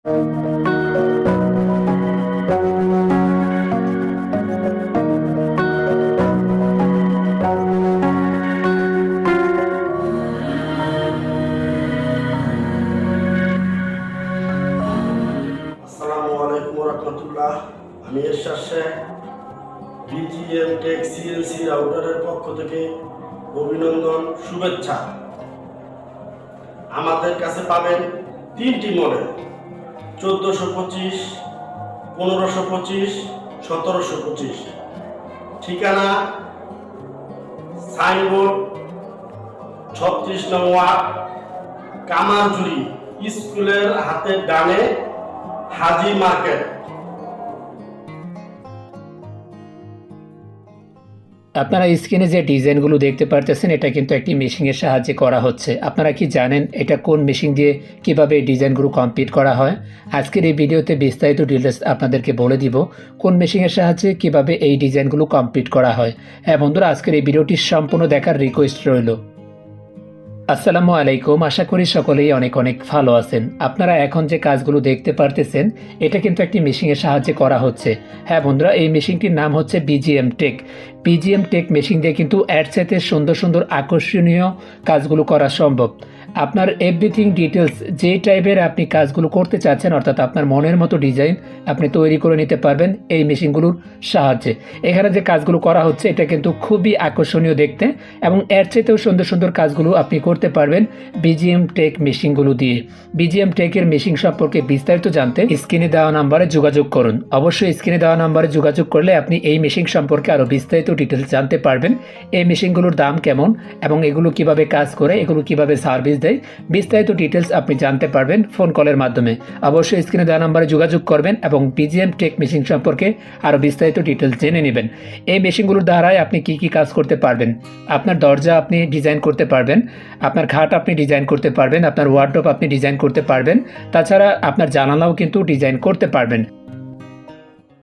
আমি এরশাদ Sheikh BGM take CLC রাউটারের পক্ষ থেকে অভিনন্দন শুভেচ্ছা। আমাদের কাছে পাবেন 3টি মডেল 1425, 1525, 1725। ঠিকানা সাইনবোর্ড 36 নং ওয়ার্ড, কামারজুরি স্কুলের হাতের ডানে, হাজি মার্কেট। আপনারা স্ক্রিনে যে ডিজাইনগুলো দেখতে পারতেছেন এটা কিন্তু একটি মেশিনের সাহায্যে করা হচ্ছে। আপনারা কি জানেন এটা কোন মেশিন দিয়ে কিভাবে এই ডিজাইনগুলো কমপ্লিট করা হয়? আজকের এই ভিডিওতে বিস্তারিত ডিটেলস আপনাদেরকে বলে দিব কোন মেশিনের সাহায্যে কিভাবে এই ডিজাইনগুলো কমপ্লিট করা হয়। হ্যাঁ বন্ধুরা, আজকের এই ভিডিওটি সম্পূর্ণ দেখার রিকোয়েস্ট রইল। আসসালামু আলাইকুম, আশা করি সকলেই অনেক অনেক ভালো আছেন। আপনারা এখন যে কাজগুলো দেখতে পারতেছেন এটা কিন্তু একটি মেশিনের সাহায্যে করা হচ্ছে। হ্যাঁ বন্ধুরা, এই মেশিনটির নাম হচ্ছে BGM Tech. BGM Tech machine দিয়ে কিন্তু এর চাইতে সুন্দর সুন্দর আকর্ষণীয় কাজগুলো করা সম্ভব। আপনার এভরিথিং ডিটেলস যে টাইপের আপনি কাজগুলো করতে চাচ্ছেন, অর্থাৎ আপনার মনের মতো ডিজাইন আপনি তৈরি করে নিতে পারবেন এই মেশিনগুলোর সাহায্যে। এখানে যে কাজগুলো করা হচ্ছে এটা কিন্তু খুবই আকর্ষণীয় দেখতে, এবং এর চাইতেও সুন্দর সুন্দর কাজগুলো আপনি করতে পারবেন বিজিএম টেক মেশিনগুলো দিয়ে। বিজিএম টেকের মেশিন সম্পর্কে বিস্তারিত জানতে স্ক্রিনে দেওয়া নাম্বারে যোগাযোগ করুন। অবশ্যই স্ক্রিনে দেওয়া নাম্বারে যোগাযোগ করলে আপনি এই মেশিন সম্পর্কে আরও বিস্তারিত ডিটেলস জানতে পারবেন। এই মেশিনগুলোর দাম কেমন এবং এগুলো কিভাবে কাজ করে, এগুলো কিভাবে সার্ভিস দেয়, বিস্তারিত ডিটেলস আপনি জানতে পারবেন ফোন কলের মাধ্যমে। অবশ্যই স্ক্রিনে দেওয়া নাম্বারে যোগাযোগ করবেন এবং বিজিএম টেক মেশিন সম্পর্কে আরও বিস্তারিত ডিটেলস জেনে নেবেন। এই মেশিনগুলোর দ্বারাই আপনি কি কি কাজ করতে পারবেন। আপনার দরজা আপনি ডিজাইন করতে পারবেন, আপনার খাট আপনি ডিজাইন করতে পারবেন, আপনার ওয়ার্ডরোব আপনি ডিজাইন করতে পারবেন, তাছাড়া আপনার জানালাও কিন্তু ডিজাইন করতে পারবেন।